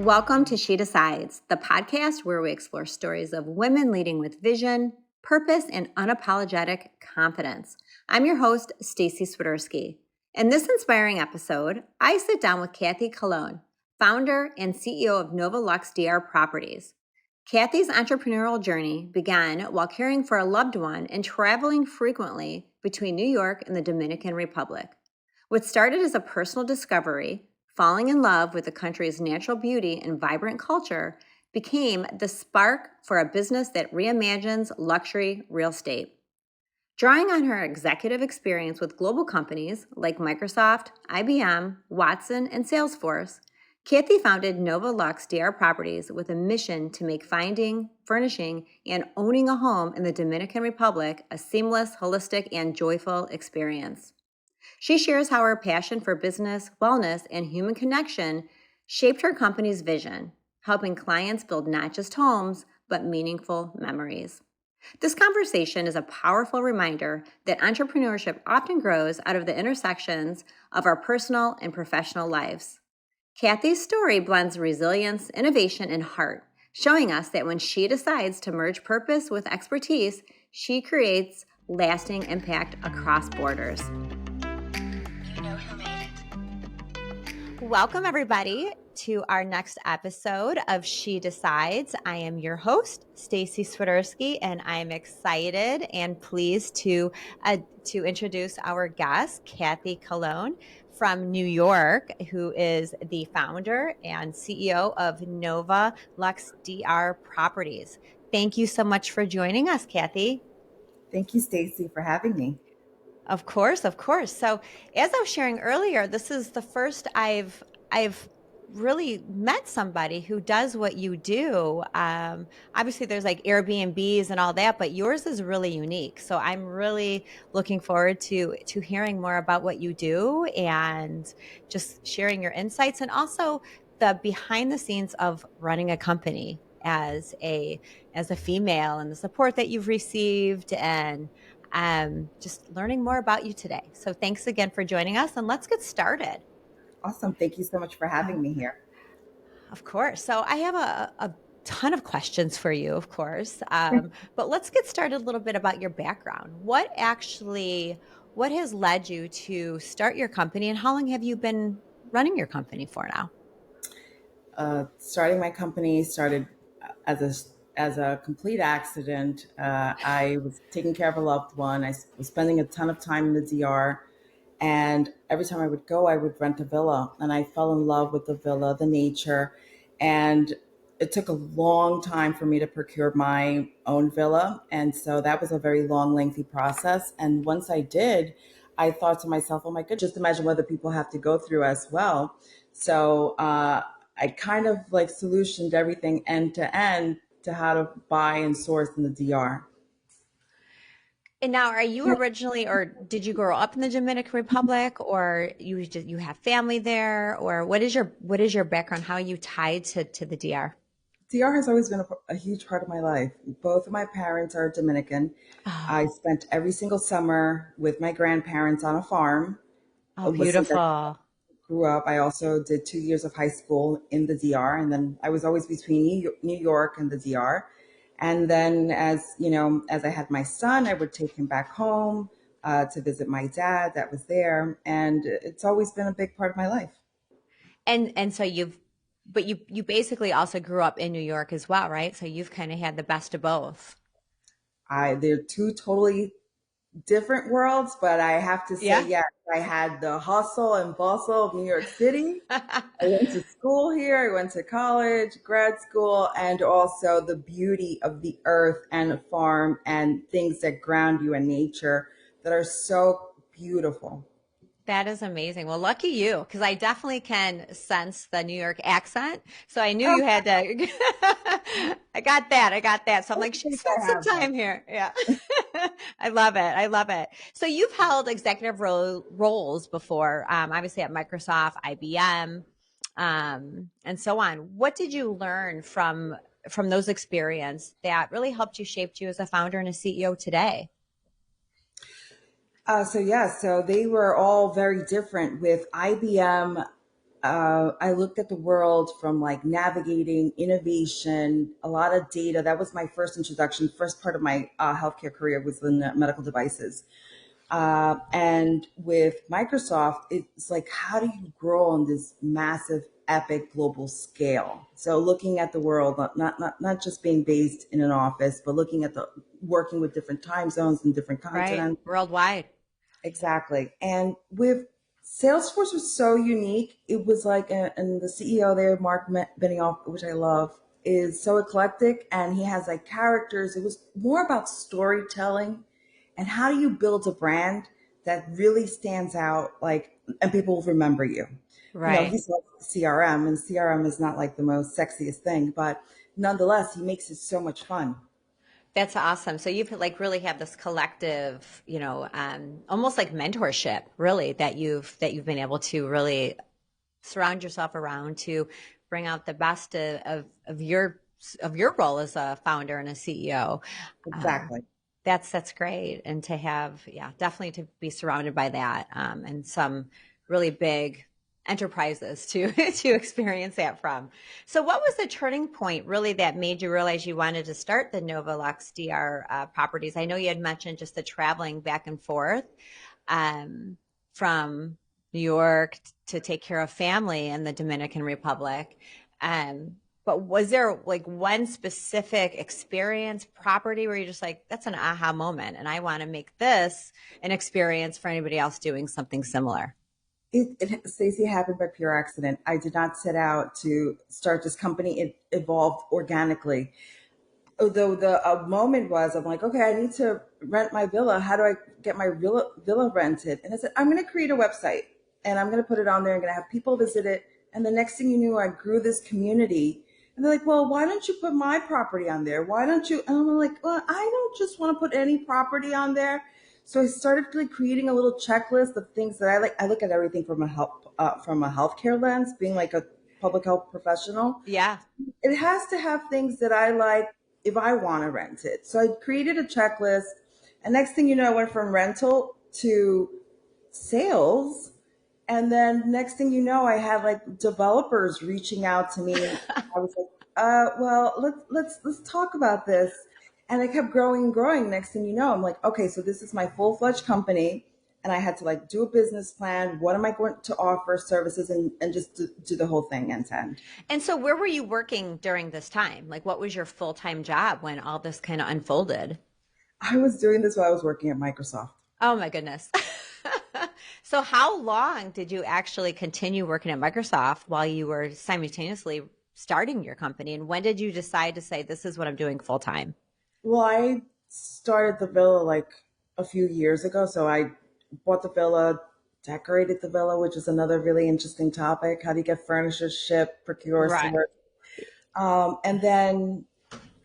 Welcome to She Decides, the podcast where we explore stories of women leading with vision, purpose, and unapologetic confidence. I'm your host, Staci Swiderski. In this inspiring episode, I sit down with Kathy Colon, founder and CEO of Nova Lux DR Properties. Kathy's entrepreneurial journey began while caring for a loved one and traveling frequently between New York and the Dominican Republic. What started as a personal discovery, falling in love with the country's natural beauty and vibrant culture, became the spark for a business that reimagines luxury real estate. Drawing on her executive experience with global companies like Microsoft, IBM, Watson, and Salesforce, Kathy founded Nova Lux DR Properties with a mission to make finding, furnishing, and owning a home in the Dominican Republic a seamless, holistic, and joyful experience. She shares how her passion for business, wellness, and human connection shaped her company's vision, helping clients build not just homes, but meaningful memories. This conversation is a powerful reminder that entrepreneurship often grows out of the intersections of our personal and professional lives. Kathy's story blends resilience, innovation, and heart, showing us that when she decides to merge purpose with expertise, she creates lasting impact across borders. Welcome, everybody, to our next episode of She Decides. I am your host, Staci Swiderski, and I'm excited and pleased to introduce our guest, Kathy Colon from New York, who is the founder and CEO of Nova Lux DR Properties. Thank you so much for joining us, Kathy. Thank you, Staci, for having me. Of course, of course. So, as I was sharing earlier, this is the first I've really met somebody who does what you do. Obviously, there's like Airbnbs and all that, but yours is really unique. So, I'm really looking forward to hearing more about what you do and just sharing your insights, and also the behind the scenes of running a company as a female, and the support that you've received, and just learning more about you today. So thanks again for joining us, and let's get started. Awesome. Thank you so much for having me here. Of course. So I have a ton of questions for you, of course. But let's get started a little bit about your background. What has led you to start your company, and how long have you been running your company for now? Starting my company started as a complete accident. I was taking care of a loved one. I was spending a ton of time in the DR, and every time I would go, I would rent a villa, and I fell in love with the villa, the nature, and it took a long time for me to procure my own villa, and so that was a very long, lengthy process. And once I did, I thought to myself, "Oh my goodness, just imagine what other people have to go through as well." So I kind of like solutioned everything end to end to how to buy and source in the DR. And now, are you originally, or did you grow up in the Dominican Republic, or you have family there, or what is your background? How are you tied to the DR? DR has always been a huge part of my life. Both of my parents are Dominican. Oh, I spent every single summer with my grandparents on a farm. Since I beautiful. grew up, I also did 2 years of high school in the DR, and then I was always between New York and the DR. And then, as you know, as I had my son, I would take him back home to visit my dad that was there, and it's always been a big part of my life. And so you basically also grew up in New York as well, right? So you've kind of had the best of both. They're two totally different worlds, but I have to say, Yeah. yes, I had the hustle and bustle of New York City. I went to school here, I went to college, grad school, and also the beauty of the earth and a farm and things that ground you in nature that are so beautiful. That is amazing. Well, lucky you, because I definitely can sense the New York accent. So I knew you had to. I got that. I got that. So I'm like, she spent some time here. Yeah. I love it. I love it. So you've held executive roles before, obviously at Microsoft, IBM, and so on. What did you learn from those experiences that really helped you, shaped you as a founder and a CEO today? So they were all very different. With IBM, I looked at the world from like navigating innovation, a lot of data. That was my first introduction. First part of my healthcare career was in medical devices. And with Microsoft, it's like, how do you grow on this massive, epic global scale? So looking at the world, not just being based in an office, but looking at the working with different time zones and different Right. continents. Worldwide. Exactly. And with Salesforce was so unique. It was like, and the CEO there, Mark Benioff, which I love, is so eclectic and he has like characters. It was more about storytelling and how do you build a brand that really stands out, like, and people will remember you. You know, Right. he's like CRM, and CRM is not like the most sexiest thing, but nonetheless, he makes it so much fun. That's awesome. So you've like really have this collective, almost like mentorship, really, that you've been able to really surround yourself around to bring out the best of your role as a founder and a CEO. Um, Exactly. that's great, and to have, yeah, definitely to be surrounded by that, and some really big enterprises to to experience that from. So, what was the turning point really that made you realize you wanted to start the Novolux DR properties? I know you had mentioned just the traveling back and forth um, from New York to take care of family in the Dominican Republic. Um, but was there like one specific experience, property where you're just like, that's an aha moment, and I want to make this an experience for anybody else doing something similar? Stacey, happened by pure accident. I did not set out to start this company. It evolved organically. Although the moment was, I'm like, okay, I need to rent my villa. How do I get my villa rented? And I said, I'm going to create a website and I'm going to put it on there. I'm going to have people visit it. And the next thing you knew, I grew this community. And they're like, well, why don't you put my property on there? Why don't you? And I'm like, well, I don't just want to put any property on there. So I started really creating a little checklist of things that I like. I look at everything from a healthcare lens, being like a public health professional. Yeah. It has to have things that I like if I want to rent it. So I created a checklist. And next thing you know, I went from rental to sales. And then next thing you know, I had like developers reaching out to me. I was like, well, let's talk about this. And I kept growing and growing. Next thing you know, I'm like, okay, so this is my full-fledged company. And I had to like do a business plan. What am I going to offer services and just do the whole thing end to end. And so, where were you working during this time? Like, what was your full time job when all this kind of unfolded? I was doing this while I was working at Microsoft. Oh my goodness. So how long did you actually continue working at Microsoft while you were simultaneously starting your company? And when did you decide to say, this is what I'm doing full time? Well, I started the villa like a few years ago. So I bought the villa, decorated the villa, which is another really interesting topic. How do you get furniture shipped, procure, Right. source? And then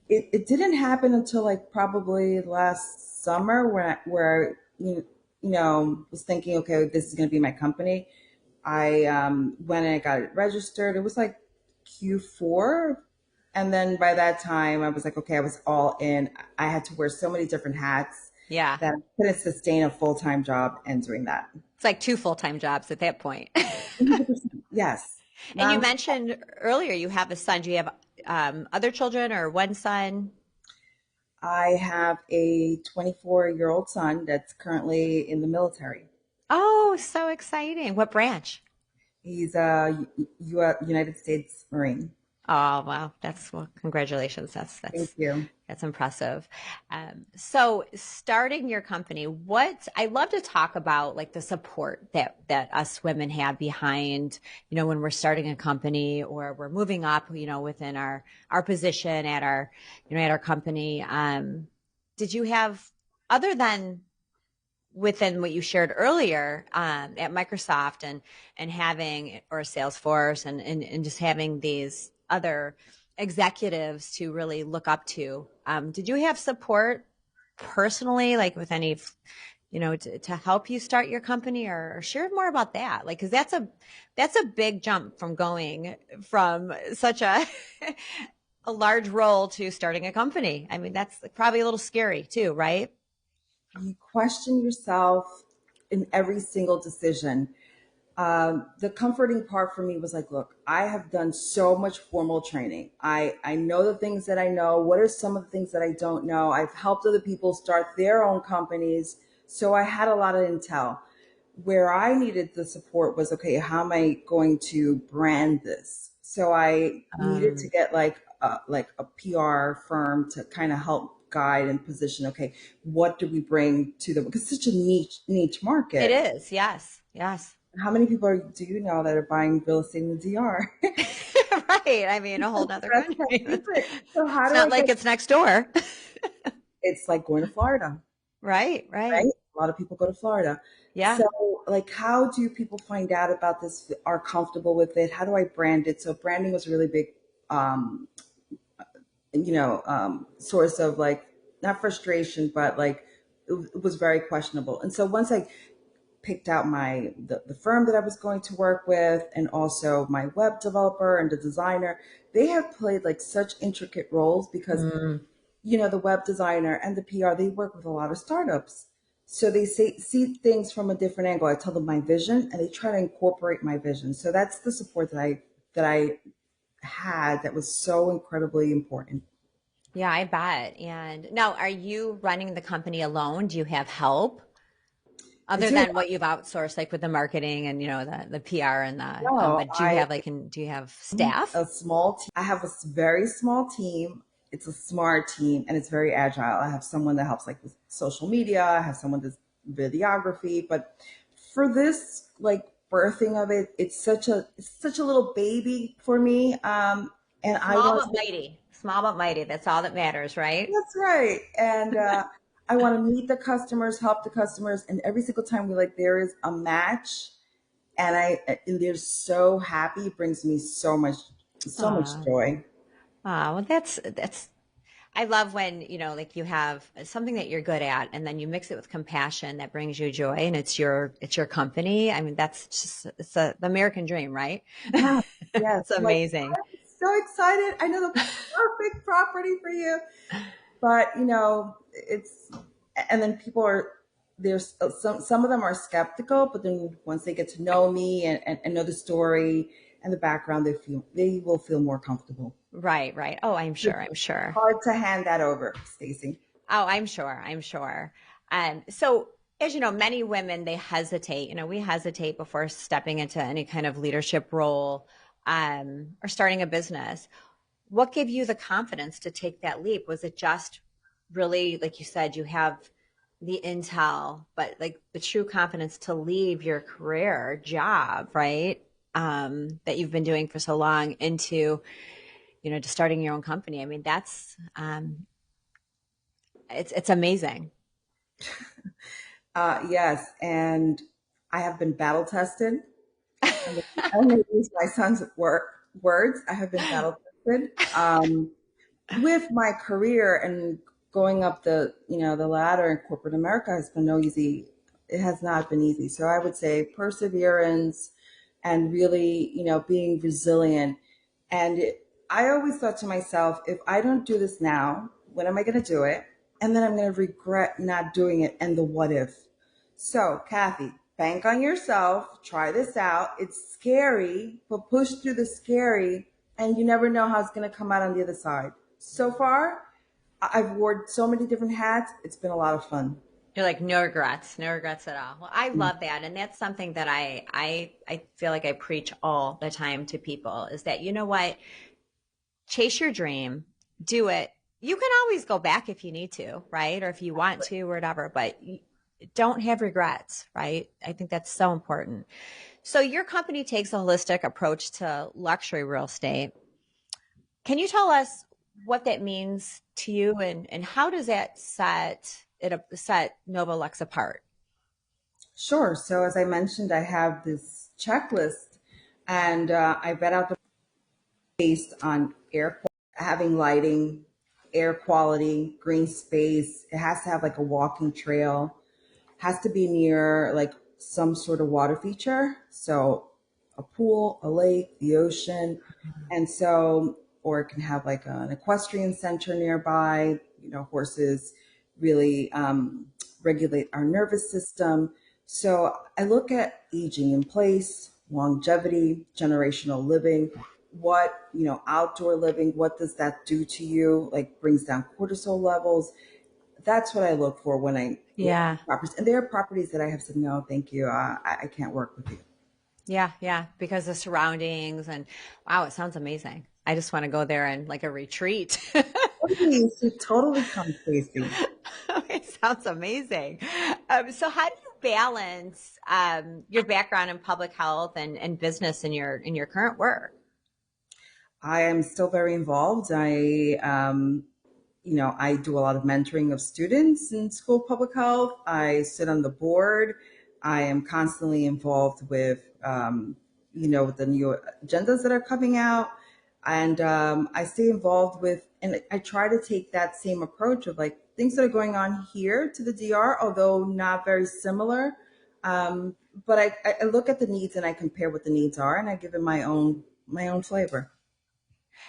it didn't happen until like probably last summer where you know was thinking, okay, this is going to be my company. I went and I got it registered. It was like Q4. And then by that time, I was like, okay, I was all in. I had to wear so many different hats Yeah. that I couldn't sustain a full time job and doing that. It's like two full time jobs at that point. 100%. Yes. And you Non. mentioned earlier you have a son. Do you have other children or one son? I have a 24-year-old son that's currently in the military. Oh, so exciting. What branch? He's a United States Marine. Oh, wow. That's well, congratulations. That's Thank that's you. that's impressive. So starting your company, what I love to talk about like the support that us women have behind, when we're starting a company or we're moving up, within our position at our company. Did you have other than within what you shared earlier at Microsoft and having or Salesforce and just having these other executives to really look up to. Did you have support personally, like with any, to help you start your company or share more about that? Like, cause that's a big jump from going from such a, a large role to starting a company. I mean, that's probably a little scary too, right? You question yourself in every single decision. The comforting part for me was like, look, I have done so much formal training. I know the things that I know. What are some of the things that I don't know? I've helped other people start their own companies. So I had a lot of intel. Where I needed the support was, okay, how am I going to brand this? So I needed to get like a PR firm to kind of help guide and position. Okay, what do we bring to them? Because it's such a niche It market. is. Yes. Yes. How many people do you know that are buying real estate in the DR? Right. I mean, a whole nother That's country. top secret. So how It's do not I like get? it's next door. It's like going to Florida, Right. right? Right. A lot of people go to Florida. Yeah. So, like, how do people find out about this? Are comfortable with it? How do I brand it? So, branding was a really big, um, source of like not frustration, but like it was very questionable. And so, once I picked out the firm that I was going to work with, and also my web developer and the designer, they have played like such intricate roles because Mm. the web designer and the PR, they work with a lot of startups. So they see things from a different angle. I tell them my vision and they try to incorporate my vision. So that's the support that I had that was so incredibly important. Yeah, I bet. And now, are you running the company alone? Do you have help I other do. than what you've outsourced, like with the marketing and the PR and the No, but do you have do you have staff? a small team. I have a very small team. It's a smart team and it's very agile. I have someone that helps like with social media. I have someone that's videography, but for this like birthing of it, it's such a little baby for me. And I Small want but to. mighty. Small but mighty. That's all that matters, right? That's right. And I want to meet the customers, help the customers, and every single time we like there is a match, and they're so happy. It brings me so much Ah, joy. well, that's. I love when like you have something that you're good at, and then you mix it with compassion that brings you joy, and it's your company. I mean, that's just the American dream, right? Yeah, yes. It's I'm like, amazing. I'm so excited. I know the perfect property for you. But it's and then people are there's some of them are skeptical, but then once they get to know me and know the story and the background, they will feel more comfortable. Right, right. Oh, I'm It's sure. I'm sure. hard to hand that over, Stacy. Oh, I'm sure. I'm sure. So, as you know, many women they hesitate. We hesitate before stepping into any kind of leadership role, or starting a business. What gave you the confidence to take that leap? Was it just really, like you said, you have the intel, but like the true confidence to leave your career job, right? That you've been doing for so long into, to starting your own company. I mean, that's it's amazing. Yes, and I have been battle tested. I'm going to use my son's words. I have been battle tested. With my career and going up the ladder in corporate America has been no easy. It has not been easy. So I would say perseverance and really, being resilient. And I always thought to myself, if I don't do this now, when am I going to do it? And then I'm going to regret not doing it. And the what if? So, Kathy, bank on yourself. Try this out. It's scary, but push through the scary, and you never know how it's going to come out on the other side. So far, I've worn so many different hats. It's been a lot of fun. You're like no regrets at all. Well, I love that, and that's something that I feel like I preach all the time to people is that you know what, chase your dream, do it. You can always go back if you need to, right, or if you want to, or whatever, but don't have regrets, right? I think that's so important. So your company takes a holistic approach to luxury real estate. Can you tell us what that means to you and how does that set Nova Lux apart? Sure. So, as I mentioned, I have this checklist, and I vet out the based on having lighting, air quality, green space. It has to have like a walking trail, has to be near like some sort of water feature. So a pool, a lake, the ocean. And so, or it can have like an equestrian center nearby, horses really regulate our nervous system. So I look at aging in place, longevity, generational living, outdoor living, what does that do to you? Like brings down cortisol levels. That's what I look for when I look Yeah. at properties. And there are properties that I have said, no, thank you. I can't work with you. Yeah, yeah, because the surroundings and wow, it sounds amazing. I just want to go there and like a retreat. Totally, she totally comes, Stacy. It sounds amazing. So how do you balance your background in public health and business in your current work? I am still very involved. I do a lot of mentoring of students in school public health. I sit on the board. I am constantly involved with the new agendas that are coming out. And I stay involved and I try to take that same approach of like things that are going on here to the DR, although not very similar. Um, but I look at the needs and I compare what the needs are and I give it my own flavor.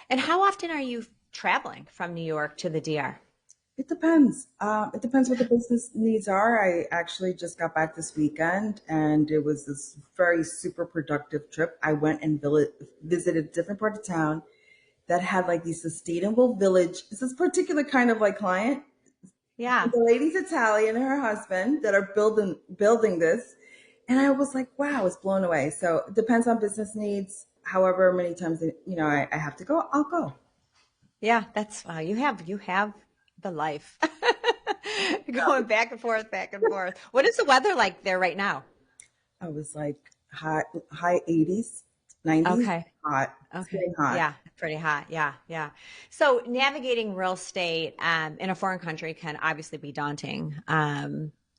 And how often are you traveling from New York to the DR? It depends. It depends what the business needs are. I actually just got back this weekend, and it was this very super productive trip. I went and visited a different part of town that had like these sustainable village. It's this particular kind of like client. Yeah. The lady's Italian and her husband that are building this, and I was like, wow, it's blown away. So it depends on business needs. However many times I have to go, I'll go. Yeah, that's wow, you have the life. Going back and forth, back and forth. What is the weather like there right now? I was like high 80s, 90s, Okay. hot. It's Okay. getting hot. Yeah, pretty hot. Yeah, yeah. So navigating real estate in a foreign country can obviously be daunting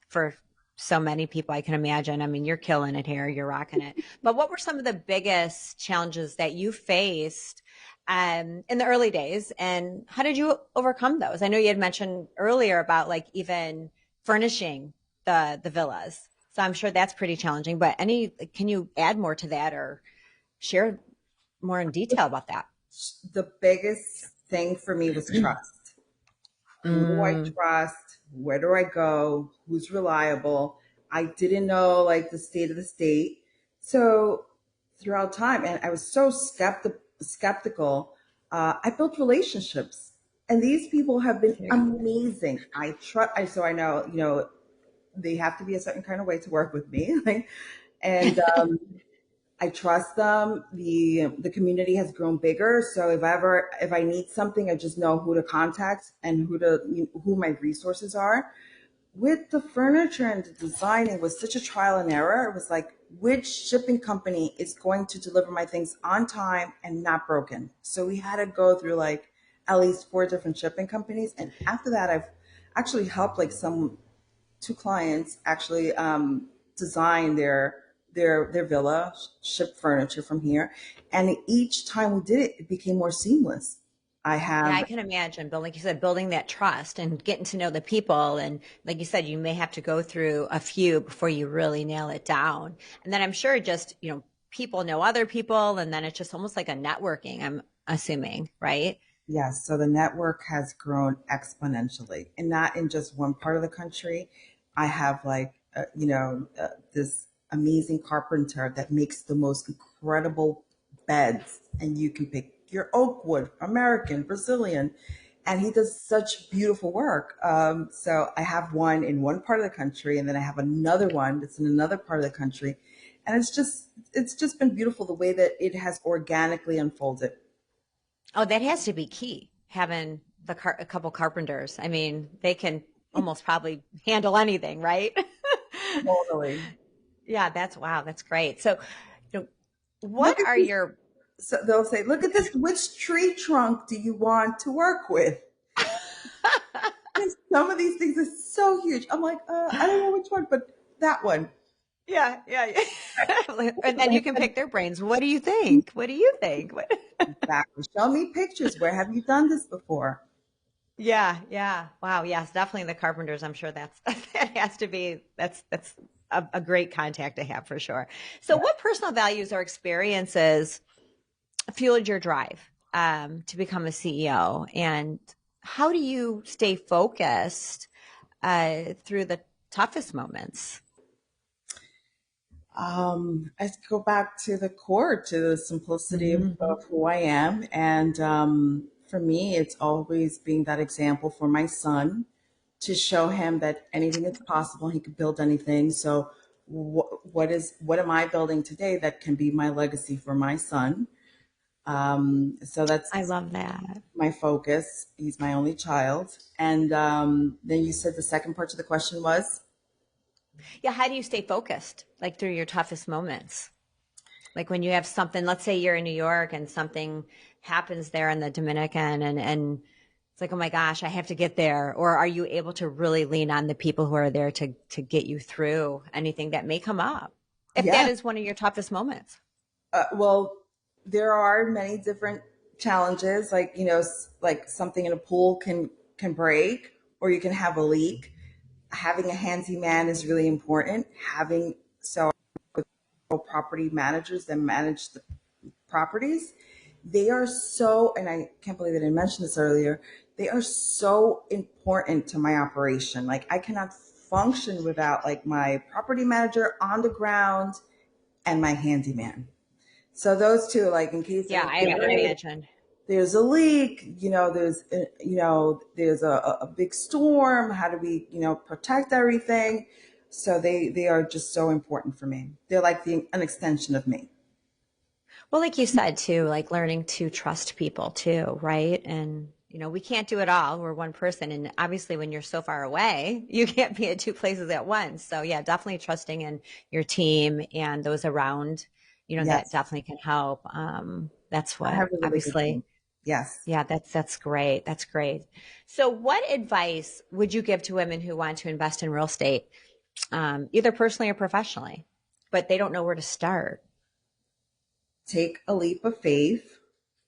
for so many people. I can imagine. I mean, you're killing it here. You're rocking it. But what were some of the biggest challenges that you faced in the early days, and how did you overcome those? I know you had mentioned earlier about like even furnishing the villas. So I'm sure that's pretty challenging. But can you add more to that or share more in detail about that? The biggest thing for me was trust. Who do I Mm, trust? Where do I go? Who's reliable? I didn't know like the state of the state. So throughout time, and I was so skeptical, I built relationships. And these people have been there you go. amazing. So I know, they have to be a certain kind of way to work with me. And I trust them. The community has grown bigger, so if I need something, I just know who to contact and who my resources are. With the furniture and the design, it was such a trial and error. It was like which shipping company is going to deliver my things on time and not broken. So we had to go through like at least four different shipping companies, and after that, I've actually helped like some two clients actually design their villa, ship furniture from here, and each time we did it, it became more seamless. I Yeah, have I can imagine, but like you said, building that trust and getting to know the people. And like you said, you may have to go through a few before you really nail it down. And then I'm sure just, people know other people. And then it's just almost like a networking, I'm assuming, right? yes. So the network has grown exponentially, and not in just one part of the country. I have this amazing carpenter that makes the most incredible beds, and you can pick your oak wood, American, Brazilian, and he does such beautiful work. So I have one in one part of the country, and then I have another one that's in another part of the country, and it's just been beautiful the way that it has organically unfolded. Oh, that has to be key, having a couple carpenters. I mean, they can almost probably handle anything, right? Totally. Yeah, that's wow, that's great. So, you know, what Look at are this. your So they'll say, "Look at this. Which tree trunk do you want to work with?" And some of these things are so huge. I'm like, I don't know which one, but that one. Yeah, yeah, yeah. And then you can pick their brains. What do you think? What do you think? What? Exactly. Show me pictures. Where have you done this before? Yeah, yeah. Wow. Yes, definitely the carpenters. I'm sure that has to be that's a great contact to have for sure. So, Yeah. what personal values or experiences fueled your drive to become a CEO, and how do you stay focused through the toughest moments? I go back to the core, to the simplicity Hmm. of who I am. And for me, it's always being that example for my son to show him that anything is possible. He could build anything. So, what am I building today that can be my legacy for my son? So I that's love that. my focus. He's my only child. And then you said the second part of the question was, Yeah, how do you stay focused like through your toughest moments? Like when you have something, let's say you're in New York and something happens there in the Dominican and it's like, oh my gosh, I have to get there. Or are you able to really lean on the people who are there to get you through anything that may come up? If that yeah. is one of your toughest moments. Well, there are many different challenges. Like like something in a pool can break, or you can have a leak. Having a handyman is really important. Having so property managers that manage the properties, they are so, and I can't believe I didn't mention this earlier. They are so important to my operation. Like I cannot function without like my property manager on the ground and my handyman. So those two, like in case Yeah, I anything would breaks, imagine. there's a leak, there's a big storm. How do we, protect everything? So they are just so important for me. They're like an extension of me. Well, like you said too, like learning to trust people too, right? And we can't do it all. We're one person. And obviously when you're so far away, you can't be at two places at once. So yeah, definitely trusting in your team and those around, that Yes, definitely can help. That's I what have a really good obviously, team. Yes. yeah, that's great. That's great. So what advice would you give to women who want to invest in real estate, either personally or professionally, but they don't know where to start? Take a leap of faith,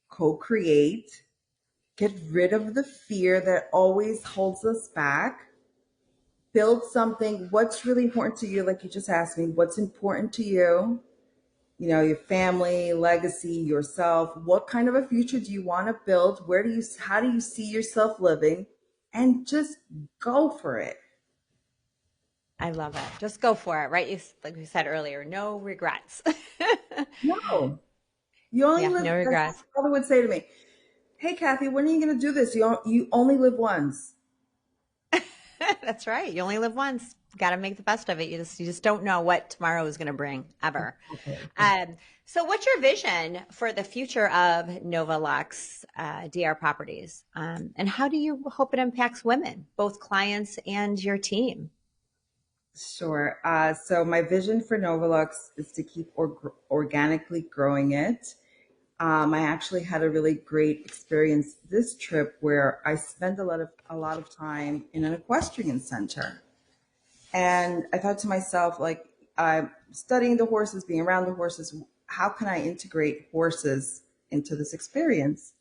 co-create, get rid of the fear that always holds us back, build something. What's really important to you? Like you just asked me, what's important to you? Your family, legacy, yourself. What kind of a future do you want to build? How do you see yourself living? And just go for it. I love it. Just go for it, right? Like we said earlier, no regrets. No, you only Yeah, live, no like my regrets. father would say to me, hey, Kathy, when are you going to do this? You only live once. That's right. You only live once. Got to make the best of it. You just don't know what tomorrow is going to bring ever. Okay. So, what's your vision for the future of Nova Lux DR Properties, and how do you hope it impacts women, both clients and your team? Sure. So my vision for Novolux is to keep organically growing it. I actually had a really great experience this trip where I spent a lot of time in an equestrian center, and I thought to myself, like, I'm studying the horses, being around the horses. How can I integrate horses into this experience?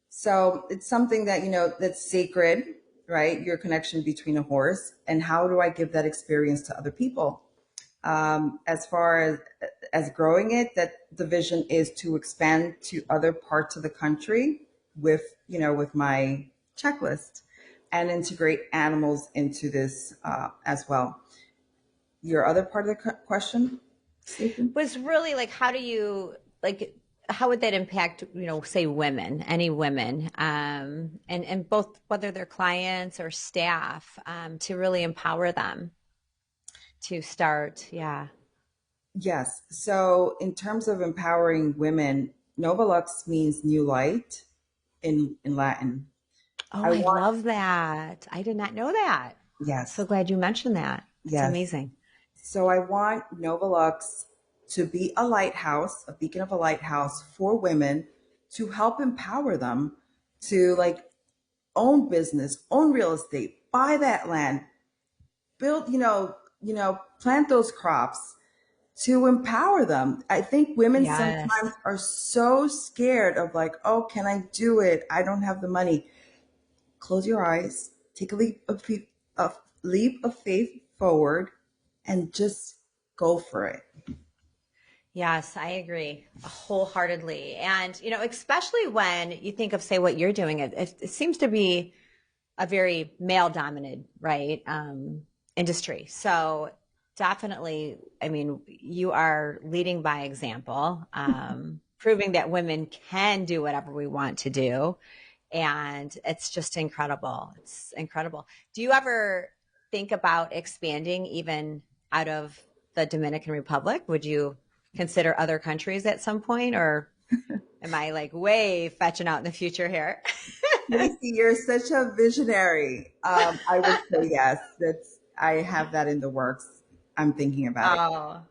So it's something that, that's sacred, right? Your connection between a horse, and how do I give that experience to other people? As far as growing it, that the vision is to expand to other parts of the country with, with my checklist, and integrate animals into this as well. Your other part of the question, Stephen? Was really like, how do you like? How would that impact, say women, any women, and both whether they're clients or staff, to really empower them to start? Yeah. Yes. So in terms of empowering women, Novolux means new light in Latin. Oh, I I want, love that. I did not know that. So yes, glad you mentioned that. That's yes. amazing. So I want Novolux to be a lighthouse, a beacon of a lighthouse for women, to help empower them to like own business, own real estate, buy that land, build, plant those crops, to empower them. I think women sometimes Yes. are so scared of like, oh, can I do it? I don't have the money. Close your eyes, take a leap of faith forward, and just go for it. Yes, I agree wholeheartedly. And, especially when you think of, say, what you're doing, it seems to be a very male dominated, right? Industry. So definitely, I mean, you are leading by example, proving that women can do whatever we want to do. And it's just incredible. It's incredible. Do you ever think about expanding even out of the Dominican Republic? Would you consider other countries at some point, or am I like way fetching out in the future here? Lacey, you're such a visionary. I would say yes. I have that in the works. I'm thinking about it. Oh,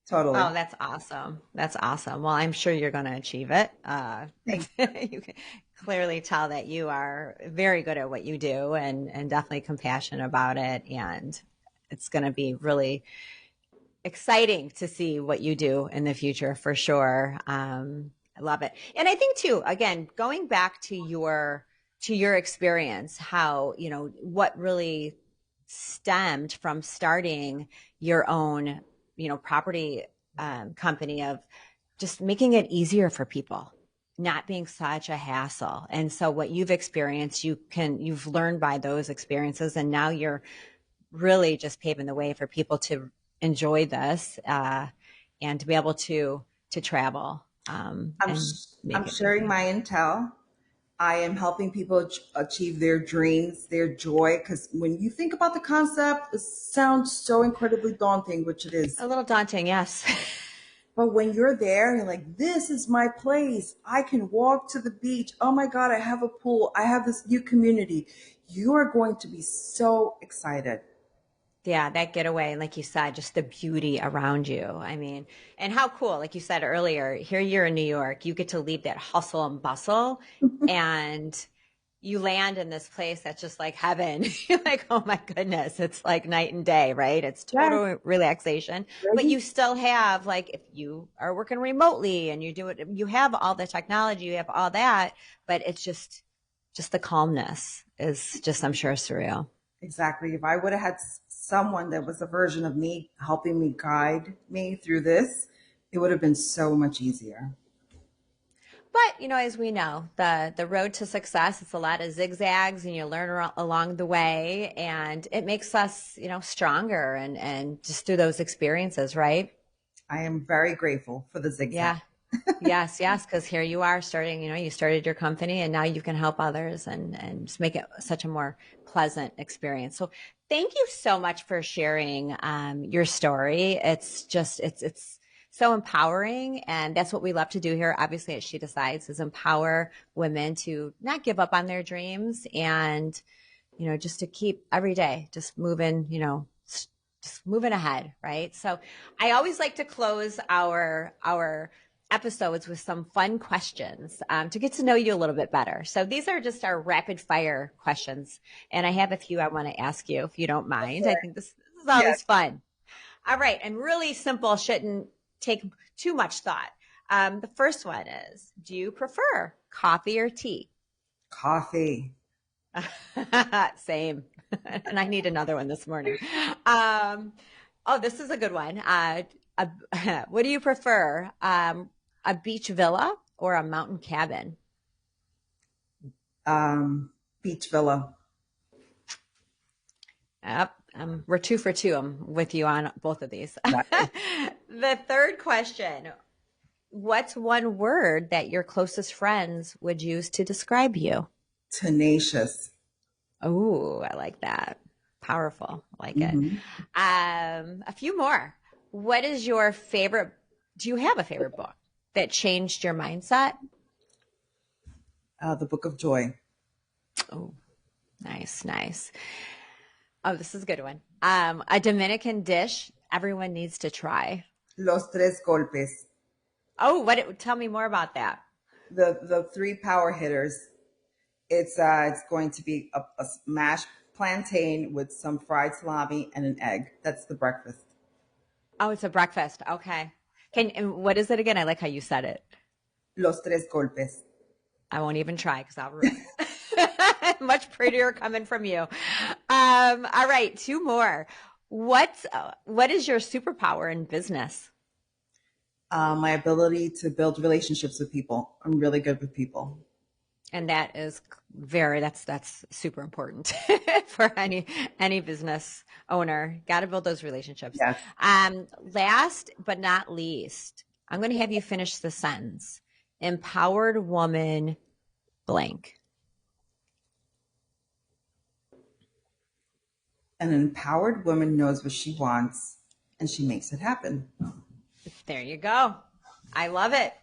Totally. oh, that's awesome. That's awesome. Well, I'm sure you're going to achieve it. Thank You can clearly tell that you are very good at what you do and definitely compassionate about it. And it's going to be really exciting to see what you do in the future for sure. I love it. And I think too, again, going back to your experience, how, you know, what really stemmed from starting your own, you know, property company of just making it easier for people, not being such a hassle. And so what you've experienced, you've learned by those experiences, and now you're really just paving the way for people to enjoy this and to be able to travel and I'm make it sharing easy. my intel. I am helping people achieve their dreams, their joy. Because when you think about the concept, it sounds so incredibly daunting, which it is. A little daunting, yes. But when you're there, you're like, this is my place. I can walk to the beach. Oh my God, I have a pool. I have this new community. You are going to be so excited. Yeah, that getaway, and like you said, just the beauty around you. I mean, and how cool, like you said earlier, here you're in New York, you get to leave that hustle and bustle, and you land in this place that's just like heaven. You're like, oh my goodness, it's like night and day, right? It's Yes. total relaxation. But you still have, like, if you are working remotely and you do it, you have all the technology, you have all that, but it's just the calmness is just, I'm sure, surreal. Exactly. If I would have had someone that was a version of me helping me guide me through this, it would have been so much easier. But, you know, as we know, the road to success, it's a lot of zigzags and you learn along the way, and it makes us, you know, stronger and just through those experiences, right? I am very grateful for the zigzag. Yeah. Yes, yes, because here you are starting, you know, you started your company and now you can help others and just make it such a more pleasant experience. So thank you so much for sharing your story. It's just, it's so empowering. And that's what we love to do here, obviously, at She Decides, is empower women to not give up on their dreams and, you know, just to keep every day just moving, you know, just moving ahead, right? So I always like to close our episodes with some fun questions to get to know you a little bit better. So these are just our rapid fire questions. And I have a few I want to ask you if you don't mind. I think this is Yes. always fun. All right. And really simple, shouldn't take too much thought. The first one is, do you prefer coffee or tea? Coffee. Same. And I need another one this morning. Oh, this is a good one. What do you prefer? A beach villa or a mountain cabin? Beach villa. Yep. We're two for two. I'm with you on both of these. Right. The third question, what's one word that your closest friends would use to describe you? Tenacious. Oh, I like that. Powerful. I like it. Mhm. A few more. What is your favorite? Do you have a favorite book that changed your mindset? The Book of Joy. Oh, nice, nice. Oh, this is a good one. A Dominican dish everyone needs to try. Los tres golpes. Oh, tell me more about that. The three power hitters. It's going to be a mashed plantain with some fried salami and an egg. That's the breakfast. Oh, it's a breakfast. Okay. And what is it again? I like how you said it. Los tres golpes. I won't even try because I'll ruin it. Much prettier coming from you. All right, two more. What is your superpower in business? My ability to build relationships with people. I'm really good with people. And that is that's super important for any business owner. Got to build those relationships. Yes. Last but not least, I'm going to have you finish the sentence. Empowered woman blank. An empowered woman knows what she wants and she makes it happen. There you go. I love it.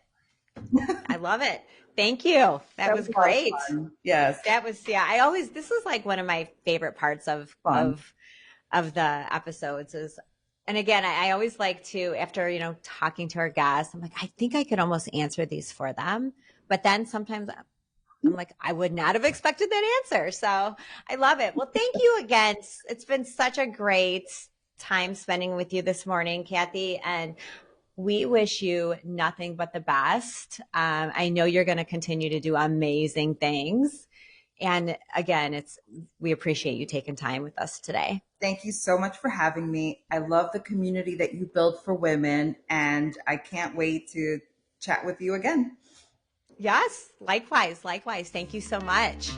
I love it. Thank you. That was was a lot of great. fun. Yes. That was, this is like one of my favorite parts of Fun. the episodes is, and again, I always like to, after, talking to our guests, I'm like, I think I could almost answer these for them. But then sometimes I'm like, I would not have expected that answer. So I love it. Well, thank you again. It's been such a great time spending with you this morning, Kathy. And we wish you nothing but the best. I know you're going to continue to do amazing things. And again, we appreciate you taking time with us today. Thank you so much for having me. I love the community that you build for women, and I can't wait to chat with you again. Yes, likewise. Thank you so much.